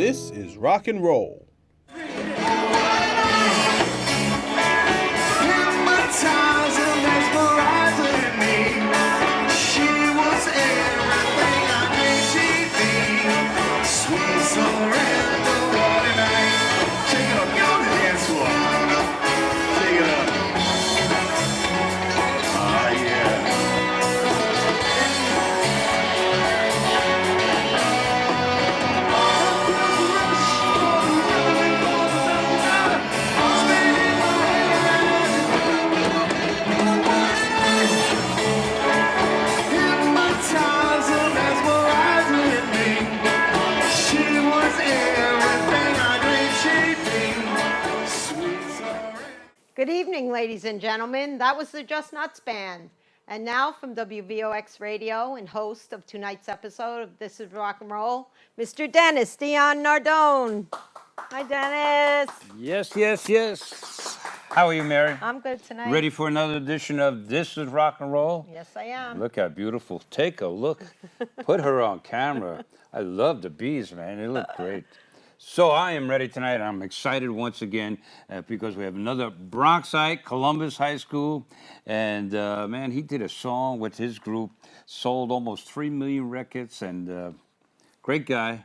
This is rock and roll. Good evening, ladies and gentlemen. That was the Just Nuts Band. And now from WVOX Radio and host of tonight's episode of This is Rock and Roll, Mr. Dennis Dion Nardone. Hi, Dennis. Yes. How are you, Mary? I'm good tonight. Ready for another edition of This is Rock and Roll? Yes, I am. Look how beautiful. Take a look. Put her on camera. I love the bees, man. They look great. So I am ready tonight. I'm excited once again because we have another Bronxite, Columbus High School. And, man, he did a song with his group, sold almost 3 million records. And great guy,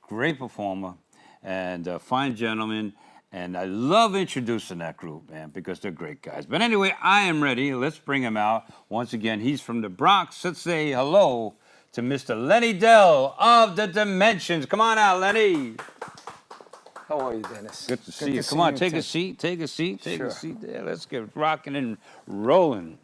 great performer, and fine gentleman. And I love introducing that group, man, because they're great guys. But anyway, I am ready. Let's bring him out. Once again, he's from the Bronx. Let's say hello to Mr. Lenny Dell of The Dimensions. Come on out, Lenny. How are you, Dennis? Good to see you. Come on, take a seat. Take a seat there. Let's get rocking and rolling.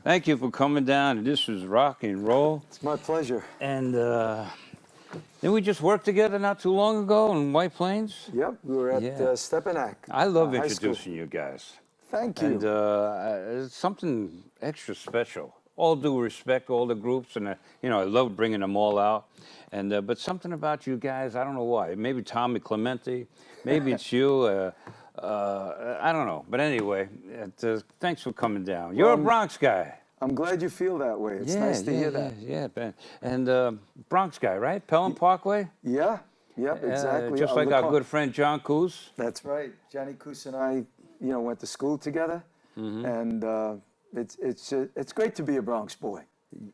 Thank you for coming down. This is Rock and Roll. It's my pleasure. And then we just worked together not too long ago in White Plains. Yep, we were at Stepinac. I love high introducing school. you guys. Thank you. And it's something extra special. All due respect, all the groups, and I love bringing them all out. And but something about you guys, I don't know why. Maybe Tommy Clemente, maybe it's you. I don't know. But anyway, thanks for coming down. You're a Bronx guy. I'm glad you feel that way. It's nice to hear that. Yeah, Ben. And Bronx guy, right? Pelham Parkway? Yeah, exactly. Just like our good friend John Coos. That's right. Johnny Coos and I, went to school together. And it's great to be a Bronx boy.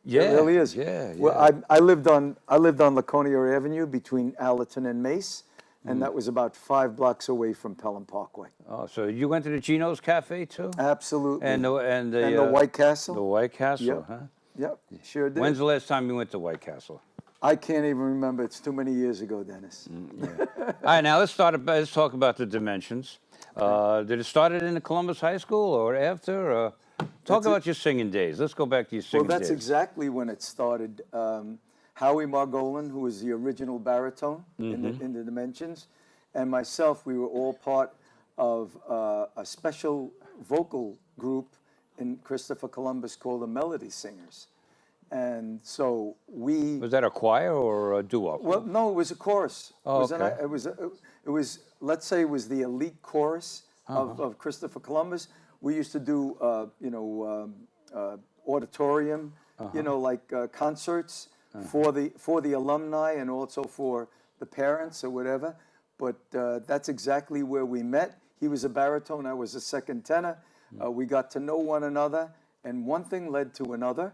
Yeah, it really is. Yeah. Well, I lived on Laconia Avenue between Allerton and Mace, and that was about 5 blocks away from Pelham Parkway. Oh, so you went to the Gino's Cafe too? Absolutely. And the White Castle. The White Castle, Yep. huh? Yep, sure did. When's the last time you went to White Castle? I can't even remember. It's too many years ago, Dennis. Yeah. All right, now let's talk about the Dimensions. Did it start in the Columbus High School or after? Talk about your singing days. Let's go back to your singing days. Well, that's exactly when it started. Howie Margolin, who was the original baritone in the Dimensions, and myself, we were all part of a special vocal group in Christopher Columbus called the Melody Singers. And so we... Was that a choir or a duo? Well, no, it was a chorus. Oh, okay. It was, let's say it was the elite chorus of Christopher Columbus. We used to do, auditorium, concerts for the alumni and also for the parents or whatever. But that's exactly where we met. He was a baritone, I was a second tenor. We got to know one another, and one thing led to another.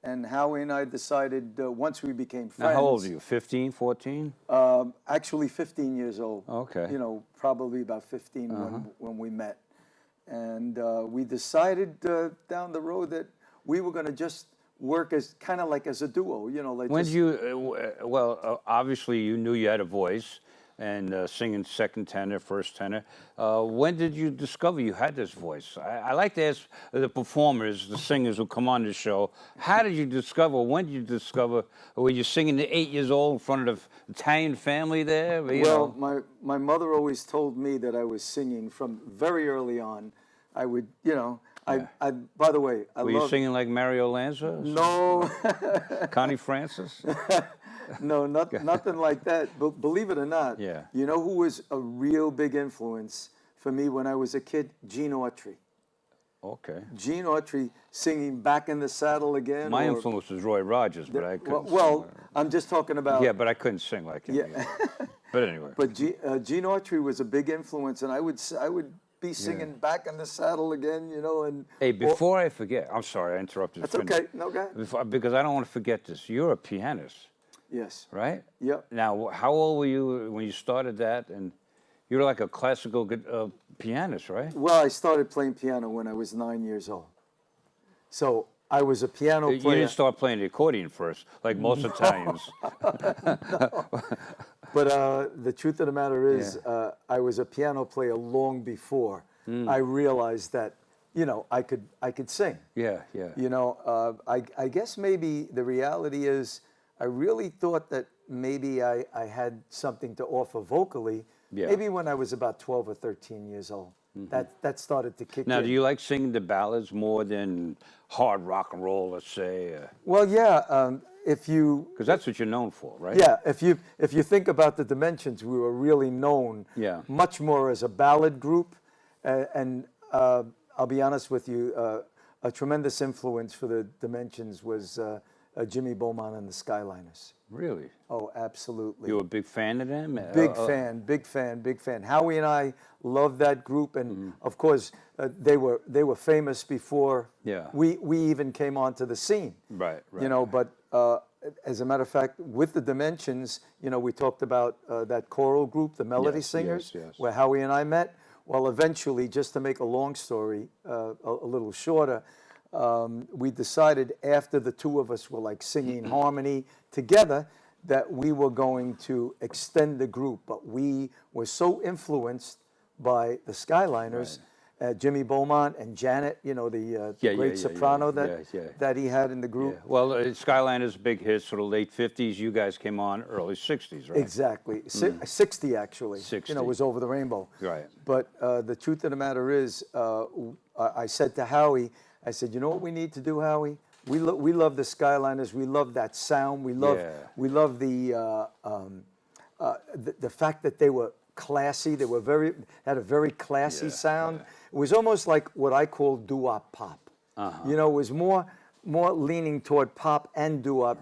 And Howie and I decided once we became friends. Now, how old are you? 15, 14? Actually, 15 years old. Okay. Probably about 15 when we met. And we decided down the road that we were going to just work as kind of like as a duo, obviously you knew you had a voice and singing second tenor, first tenor. When did you discover you had this voice? I like to ask the performers, the singers who come on the show, how did you discover, when did you discover, were you singing at 8 years old in front of the Italian family there? My mother always told me that I was singing from very early on. I would, by the way, Were you singing like Mario Lanza? No. Connie Francis? No, nothing like that. But believe it or not, you know who was a real big influence for me when I was a kid? Gene Autry. Okay. Gene Autry singing Back in the Saddle Again. My influence was Roy Rogers, but I couldn't Well, I'm just talking about... Yeah, but I couldn't sing like him. Yeah. But anyway. But Gene Autry was a big influence, and I would be singing Back in the Saddle again, you know. And Hey, before I forget, I'm sorry I interrupted. that's okay. No, go ahead. Because I don't want to forget this. You're a pianist, Yes. right? Yep. Now, how old were you when you started that? And you're like a classical pianist, right? Well, I started playing piano when I was 9 years old. So I was a piano You player. didn't start playing the accordion first, like most Italians. But the truth of the matter is, I was a piano player long before I realized that, you know, I could sing. Yeah, yeah. You know, I guess maybe the reality is, I really thought that maybe I had something to offer vocally. Yeah. Maybe when I was about 12 or 13 years old. That started to kick Now, in. do you like singing the ballads more than hard rock and roll, let's say? Well, yeah. If you Because that's what you're known for, right? Yeah, if you think about the Dimensions, we were really known much more as a ballad group, and I'll be honest with you, a tremendous influence for the Dimensions was Jimmy Beaumont and the Skyliners. Really? Oh, absolutely. You were a big fan of them? Big fan. Howie and I loved that group, and of course, they were famous before we even came onto the scene. Right. You know, but as a matter of fact, with the Dimensions, you know, we talked about that choral group, the Melody Singers, where Howie and I met. Well, eventually, just to make a long story a little shorter, we decided after the two of us were like singing harmony together that we were going to extend the group. But we were so influenced by the Skyliners, Jimmy Beaumont and Janet, you know, the great soprano that he had in the group. Yeah. Well, Skyliners, big hit, sort of late 50s. You guys came on early 60s, right? Exactly. 60, actually. 60. You know, was Over the Rainbow. Right. But the truth of the matter is, I said to Howie, I said, you know what we need to do, Howie? We love the Skyliners. We love that sound. We love the fact that they were classy. They were had a very classy sound. It was almost like what I call doo-wop pop. You know, it was more leaning toward pop and doo-wop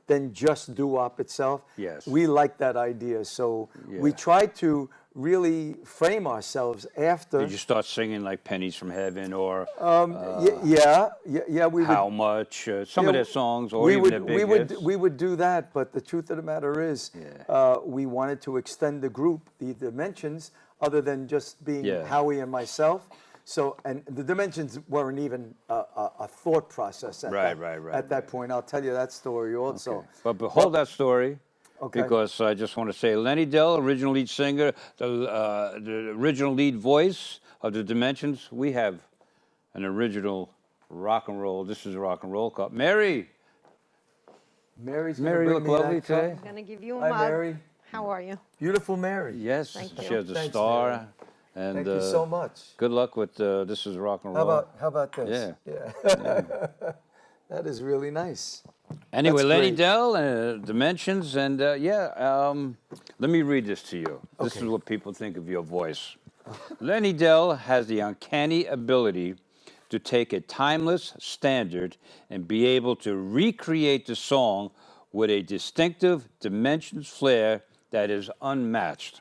than just doo-wop itself. Yes. We liked that idea, so we tried to really frame ourselves after. Did you start singing like Pennies from Heaven or we How would, Much, some of their songs, or we even would, their big hits? we would do that, but the truth of the matter is, we wanted to extend the group, the Dimensions, other than just being Howie and myself. So, and the Dimensions weren't even a thought process at that point. I'll tell you that story also. Okay. But hold that story. Okay. Because I just want to say, Lenny Dell, original lead singer, the original lead voice of the Dimensions. We have an original rock and roll. This is a rock and roll cup. Mary, Mary, you look lovely today. I'm going to give you a Hi, mug. Mary. How are you? Beautiful Mary. Yes, Thank you. she has a Thanks, star. Mary. And Thank you so much. Good luck with This is Rock and Roll. How about this? Yeah. That is really nice. Anyway, That's Lenny great. Dell, Dimensions, and let me read this to you. This is what people think of your voice. Lenny Dell has the uncanny ability to take a timeless standard and be able to recreate the song with a distinctive Dimensions flair that is unmatched.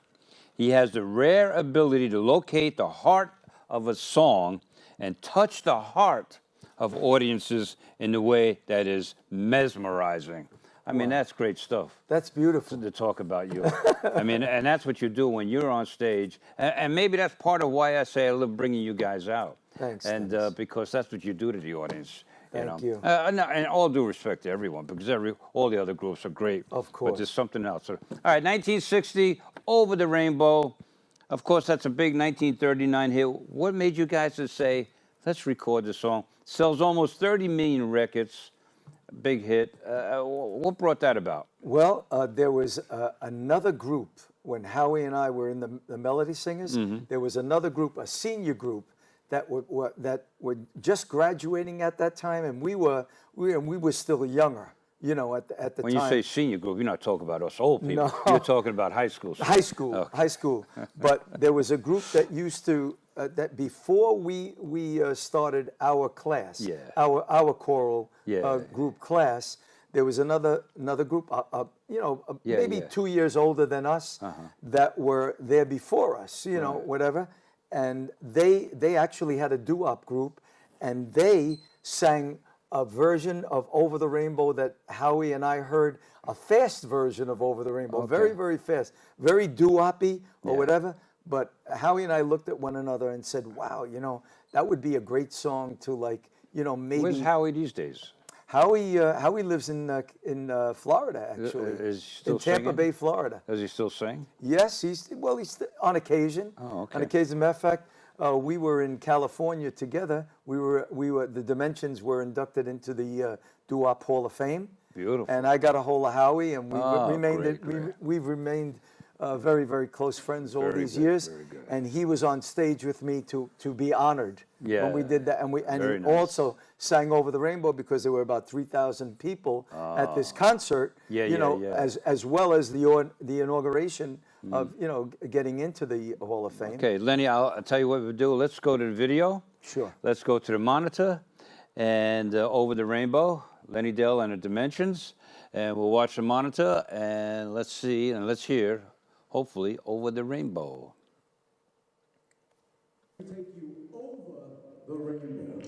He has the rare ability to locate the heart of a song and touch the heart of audiences in a way that is mesmerizing. I mean, that's great stuff. That's beautiful. To talk about you. I mean, and that's what you do when you're on stage. And maybe that's part of why I say I love bringing you guys out. Thanks. And because that's what you do to the audience. Thank you. And all due respect to everyone, because all the other groups are great. Of course. But there's something else. So, all right, 1960, Over the Rainbow. Of course, that's a big 1939 hit. What made you guys just say, let's record this song? Sells almost 30 million records. Big hit. What brought that about? Well, there was another group when Howie and I were in the Melody Singers. There was another group, a senior group that were just graduating at that time, and we were still younger, you know, at the time. When you say senior group, you're not talking about us old people. No. You're talking about high school. High school, Okay. high school. But there was a group that used to that before we started our class, our choral group class. there was another group, Yeah, maybe yeah. 2 years older than us that were there before us, whatever. And they actually had a doo-wop group, and they sang a version of Over the Rainbow that Howie and I heard, a fast version of Over the Rainbow, very, very fast, very doo-woppy or whatever. But Howie and I looked at one another and said, wow, that would be a great song to maybe. Where's Howie these days? Howie lives in Florida, actually. Is he still in Tampa singing? Bay, Florida. Does he still sing? Yes, he's on occasion. Oh, okay. On occasion, matter of fact, we were in California together. The Dimensions were inducted into the Doo-Wop Hall of Fame. Beautiful. And I got a hold of Howie, and Great. we've remained very, very close friends all Very these good, years. very good. And he was on stage with me to be honored when we did that. And Very he nice. also sang Over the Rainbow because there were about 3,000 people at this concert. As well as the inauguration of getting into the Hall of Fame. Okay, Lenny, I'll tell you what we'll do. Let's go to the video. Sure. Let's go to the monitor and Over the Rainbow, Lenny Dell and the Dimensions. And we'll watch the monitor and let's see and let's hear, hopefully, Over the Rainbow. Take you over the rainbow.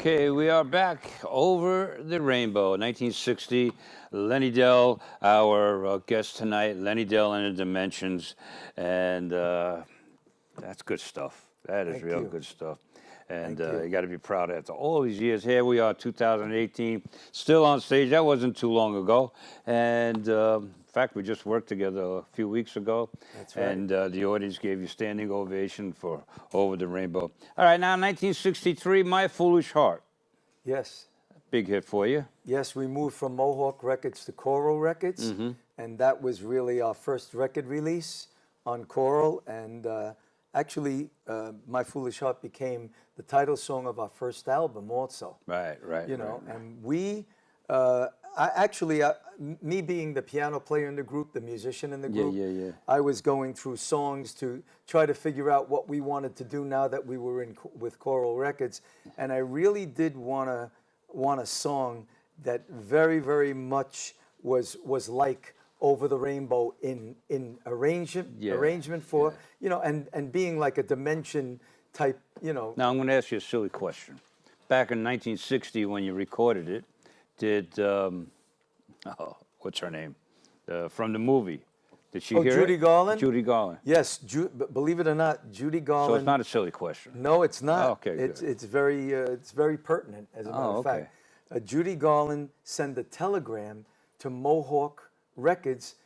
Okay, we are back over the rainbow, 1960. Lenny Dell, our guest tonight, Lenny Dell and the Dimensions, and that's good stuff. That is Thank real you. good stuff. And Thank you. you got to be proud after all these years. Here we are, 2018, still on stage. That wasn't too long ago. And in fact, we just worked together a few weeks ago. That's right. And the audience gave you standing ovation for Over the Rainbow. All right, now 1963, My Foolish Heart. Yes. Big hit for you. Yes, we moved from Mohawk Records to Coral Records, and that was really our first record release on Coral. And actually, My Foolish Heart became the title song of our first album also. Right. You know, right. and we, Me being the piano player in the group, the musician in the Yeah, group, yeah. I was going through songs to try to figure out what we wanted to do now that we were with Choral Records, and I really did want a song that very, very much was like Over the Rainbow in arrangement for and being like a Dimension type, Now, I'm going to ask you a silly question. Back in 1960, when you recorded it, did, what's her name? From the movie. Did she hear Judy it? Garland? Judy Garland. Yes, believe it or not, Judy Garland. So it's not a silly question. No, it's not. Oh, okay, good. It's very pertinent, as a matter of fact. Judy Garland sent a telegram to Mohawk Records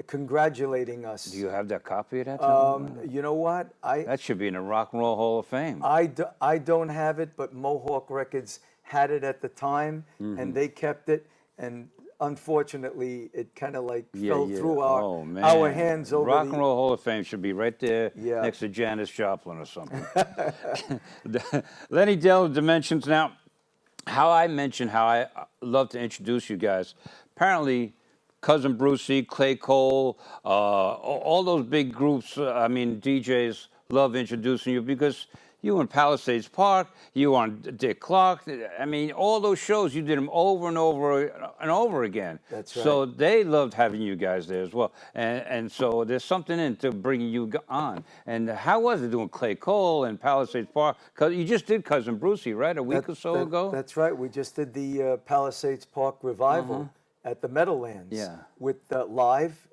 congratulating us. Do you have that copy of that? You know what? That should be in the Rock and Roll Hall of Fame. I don't have it, but Mohawk Records had it at the time, and they kept it. And unfortunately, it kind of like fell through our hands over Rock and Roll Hall of Fame should be right there Yeah. next to Janis Joplin or something. Lenny Dell, Dimensions. Now, how I mentioned how I love to introduce you guys. Apparently, Cousin Brucey, Clay Cole, all those big groups, DJs love introducing you because you were in Palisades Park, you were on Dick Clark. I mean, all those shows, you did them over and over and over again. That's right. So they loved having you guys there as well. And so there's something into bringing you on. And how was it doing Clay Cole and Palisades Park? Because you just did Cousin Brucey, right, a week or so ago? That's right. We just did the Palisades Park revival at the Meadowlands. Yeah. With live,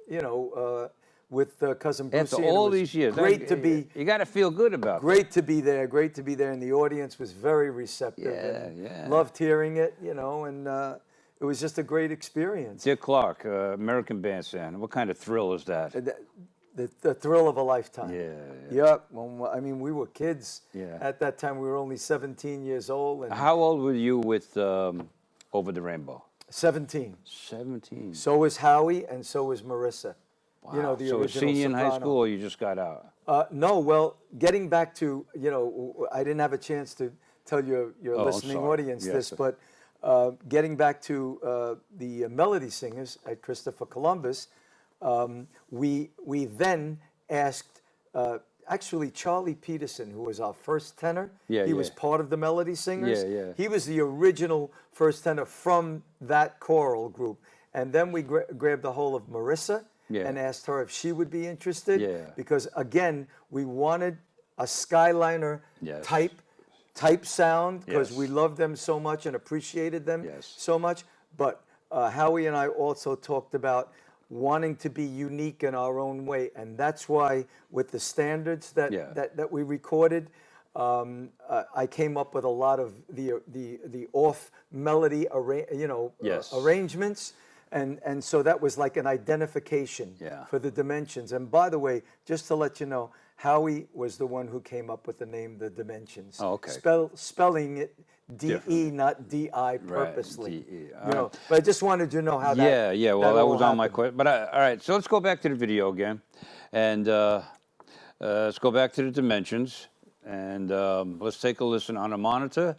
with Cousin Brucey. After and it all was these years. Great to be. You got to feel good about it. Great to be there. Great to be there, and the audience was very receptive. Yeah, and loved hearing it, and it was just a great experience. Dick Clark, American Bandstand. What kind of thrill is that? The thrill of a lifetime. Yeah. Yeah. Well, we were kids. Yeah. At that time, we were only 17 years old. And How old were you with Over the Rainbow? 17. 17. So was Howie, and so was Marissa. Wow. The So a original senior in high soprano. school, or you just got out? No, well, getting back to, I didn't have a chance to tell your I'm listening sorry. audience Yes, this, sir. but getting back to the Melody Singers at Christopher Columbus, we then asked, actually Charlie Peterson, who was our first tenor, he was part of the Melody Singers. Yeah. He was the original first tenor from that choral group. And then we grabbed a hold of Marissa and asked her if she would be interested. Yeah. Because again, we wanted a Skyliner type sound because we loved them so much and appreciated them so much. But Howie and I also talked about wanting to be unique in our own way, and that's why with the standards that we recorded, I came up with a lot of the off melody arrangements. And so that was like an identification for the Dimensions. And by the way, just to let you know, Howie was the one who came up with the name The Dimensions. Oh, okay. Spelling it D-E, not D-I purposely. Right, but I just wanted you to know how that Well, that was on my happened. question. But all right, so let's go back to the video again. And let's go back to the Dimensions. And let's take a listen on a monitor.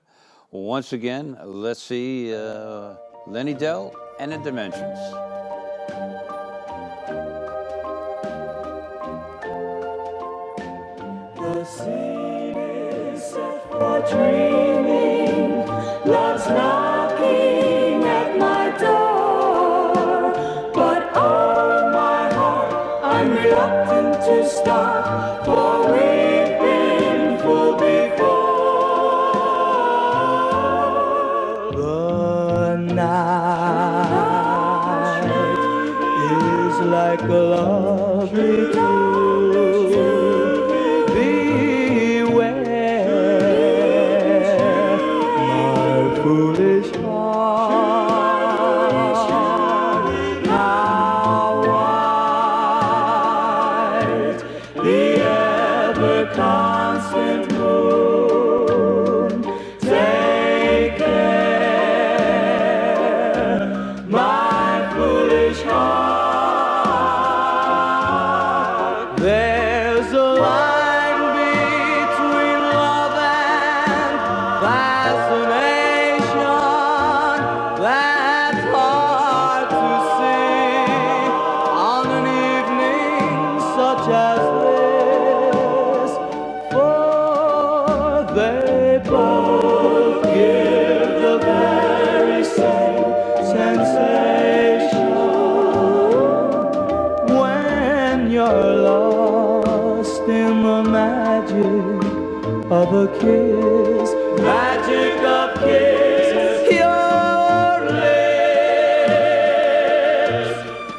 Once again, let's see Lenny Dell and the Dimensions. The scene is set for dreaming. Love's knocking at my door. But oh, my heart, I'm reluctant to start, for we've been fooled before. The night is like a lovely dream. Beware, my foolish heart. How white the ever-constant moon. Take care, my foolish heart. There much as this, for they both give the very same sensation when you're lost in the magic of a kiss, magic of kisses. Your lips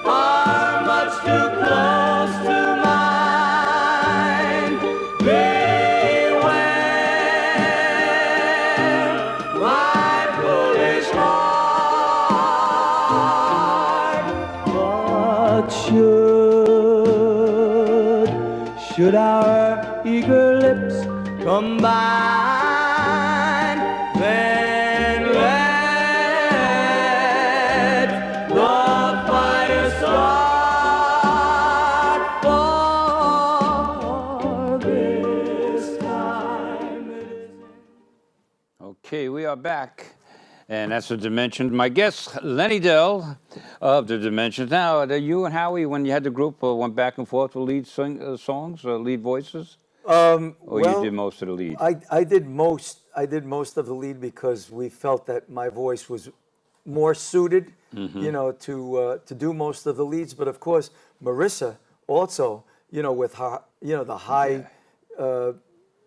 are much too close to mine. Beware my foolish heart. But should our eager lips combine, then let the fire start. For this time it is. Okay, we are back. And that's the Dimensions. My guest, Lenny Dell of the Dimensions. Now, you and Howie, when you had the group, went back and forth with lead songs, lead voices? Or Well, you did most of the lead? I did most of the lead because we felt that my voice was more suited, you know, to do most of the leads. But of course, Marissa also, you know, with her, you know, the high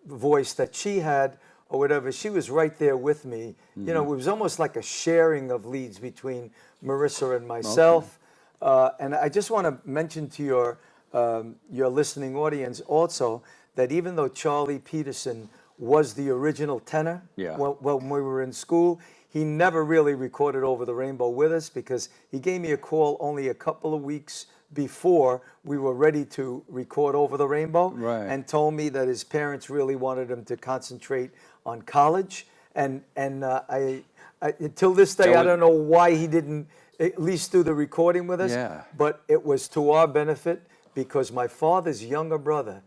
voice that she had or whatever, she was right there with me. You know, it was almost like a sharing of leads between Marissa and myself. And I just want to mention to your listening audience also that even though Charlie Peterson was the original tenor when we were in school, he never really recorded Over the Rainbow with us because he gave me a call only a couple of weeks before we were ready to record Over the Rainbow, and told me that his parents really wanted him to concentrate on college. And I till this day, I don't know why he didn't at least do the recording with us, but it was to our benefit because my father's younger brother,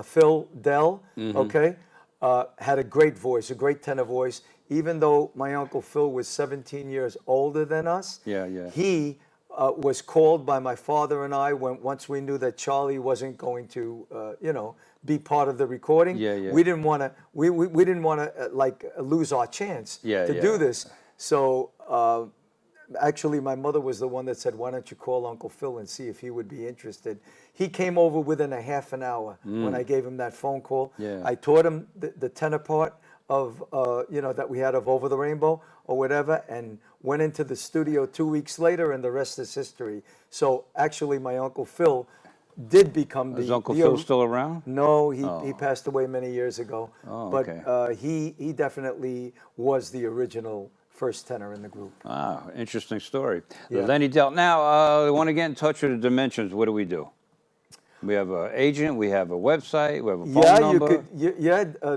Phil Dell, had a great voice, a great tenor voice. Even though my Uncle Phil was 17 years older than us, he was called by my father and I once we knew that Charlie wasn't going to, you know, be part of the recording. We didn't want to. We didn't want to like lose our chance to do this. So actually, my mother was the one that said, "Why don't you call Uncle Phil and see if he would be interested?" He came over within a half an hour when I gave him that phone call. I taught him the tenor part of you know, that we had of Over the Rainbow or whatever, and went into the studio 2 weeks later, and the rest is history. So actually, my Uncle Phil did become the. Is Uncle Phil still around? No, he passed away many years ago. But he definitely was the original first tenor in the group. Ah, interesting story. Lenny Dell. Now, I want to get in touch with the Dimensions. What do we do? We have an agent, we have a website, we have a phone number.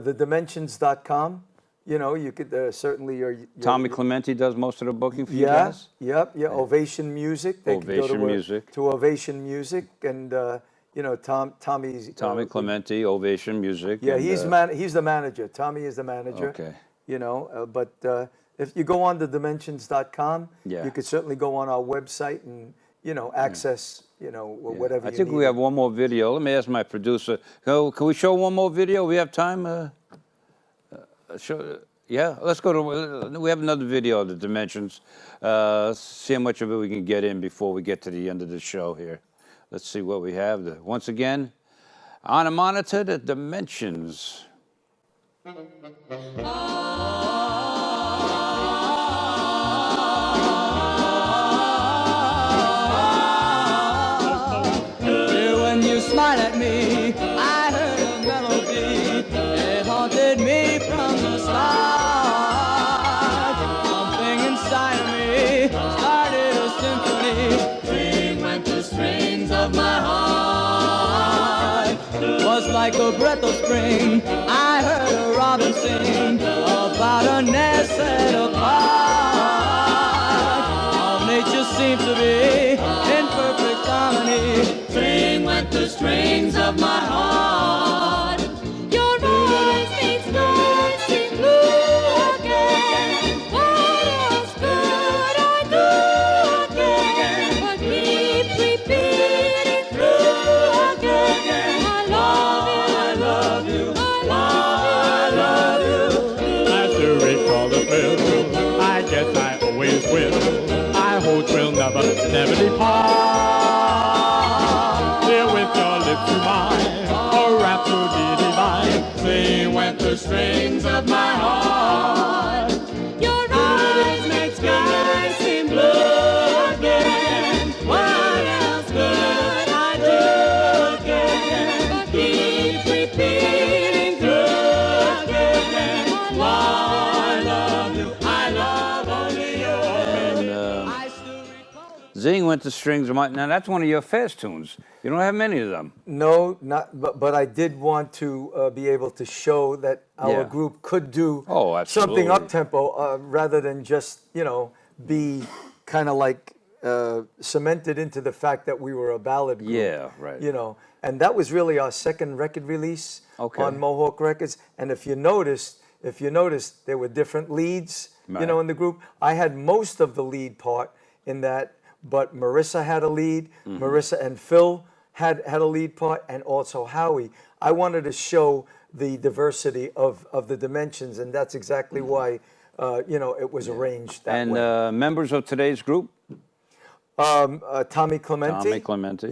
thedimensions.com. You know, you could certainly. Tommy Clementi does most of the booking for you guys? Ovation Music. They Ovation could go Music. to Ovation Music, and you know, Tommy's. Tommy Clementi, Ovation Music. Yeah, he's the manager. Tommy is the manager. Okay. You know, but if you go on to dimensions.com, you could certainly go on our website and, you know, access, you know, whatever. I think we have one more video. Let me ask my producer. Can we show one more video? We have time? Yeah, let's go to. We have another video of the Dimensions. See how much of it we can get in before we get to the end of the show here. Let's see what we have. Once again, on a monitor, the Dimensions. When you smile at me, I heard a melody. It haunted me from the start. Something inside of me started a symphony. String went the strings of my heart. Was like a breath of spring. I heard a robin sing about a nest set apart. All nature seemed to be in perfect harmony. String went the strings of my heart. Your eyes made stars seem blue again. What else could I do again but keep repeating through again? Went to Strings of My... Now, that's one of your fast tunes. You don't have many of them. No, not. But I did want to be able to show that our Yeah. group could do Oh, something absolutely. up tempo rather than just be kind of like cemented into the fact that we were a ballad group. Yeah, right. And that was really our second record release on Mohawk Records. And if you noticed, there were different leads, Right. in the group. I had most of the lead part in that, but Marissa had a lead. Mm-hmm. Marissa and Phil had a lead part, and also Howie. I wanted to show the diversity of the dimensions, and that's exactly why, it was arranged that And way. members of today's group? Tommy Clementi. Tommy Clementi.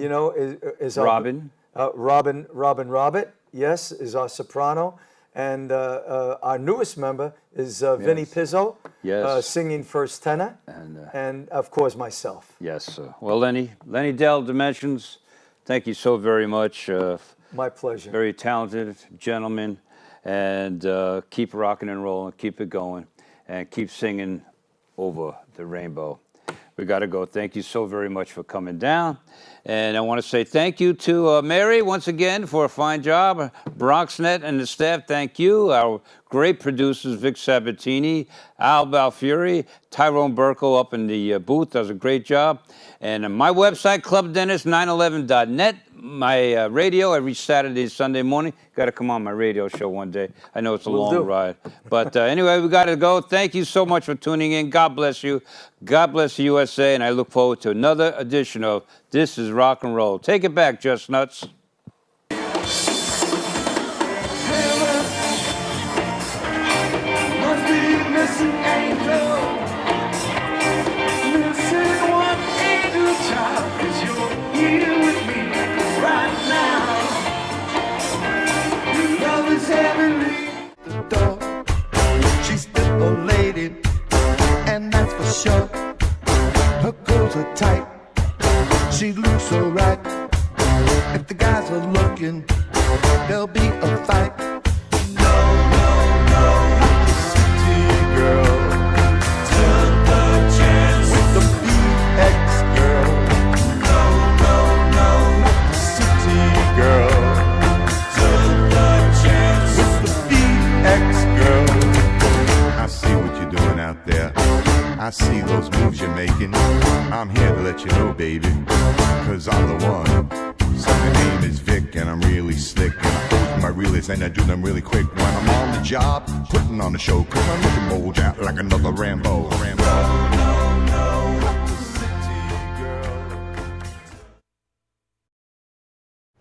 Is our, Robin. Robin Robert, yes, is our soprano. And our newest member is Vinny Pizzo, Yes. singing first tenor, and of course myself. Yes. Well, Lenny Dell, Dimensions, thank you so very much. My pleasure. Very talented gentleman, and keep rocking and rolling, keep it going, and keep singing over the rainbow. We got to go. Thank you so very much for coming down. And I want to say thank you to Mary once again for a fine job. Bronxnet and the staff, thank you. Our great producers, Vic Sabatini, Al Balfieri, Tyrone Burko up in the booth does a great job. And my website, clubdennis911.net. My radio every Saturday and Sunday morning. Got to come on my radio show one day. I know it's a long ride. But anyway, we got to go. Thank you so much for tuning in. God bless you. God bless the USA. And I look forward to another edition of This is Rock and Roll. Take it back, Just Nuts. Must be missing angel. Missing one angel child. 'Cause you're here with me right now. Your love is heavenly. The door, she's still a lady, and that's for sure. Her clothes are tight, she looks so right. If the guys are looking, there'll be a fight. No, no, no, not the city girl. Took the chance with the BX girl. No, no, no, not the city girl. Took the chance with the BX girl. I see what you're doing out there. I see those moves you're making. I'm here to let you know, baby, 'cause I'm the one. So my name is Vic, and I'm really slick. And I hold my realists, and I do them really quick. When I'm on the job, putting on the show, 'cause I'm looking mold out like another Rambo.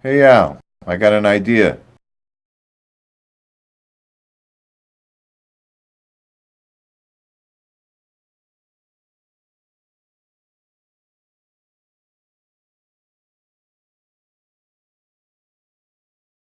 Hey Al, I got an idea.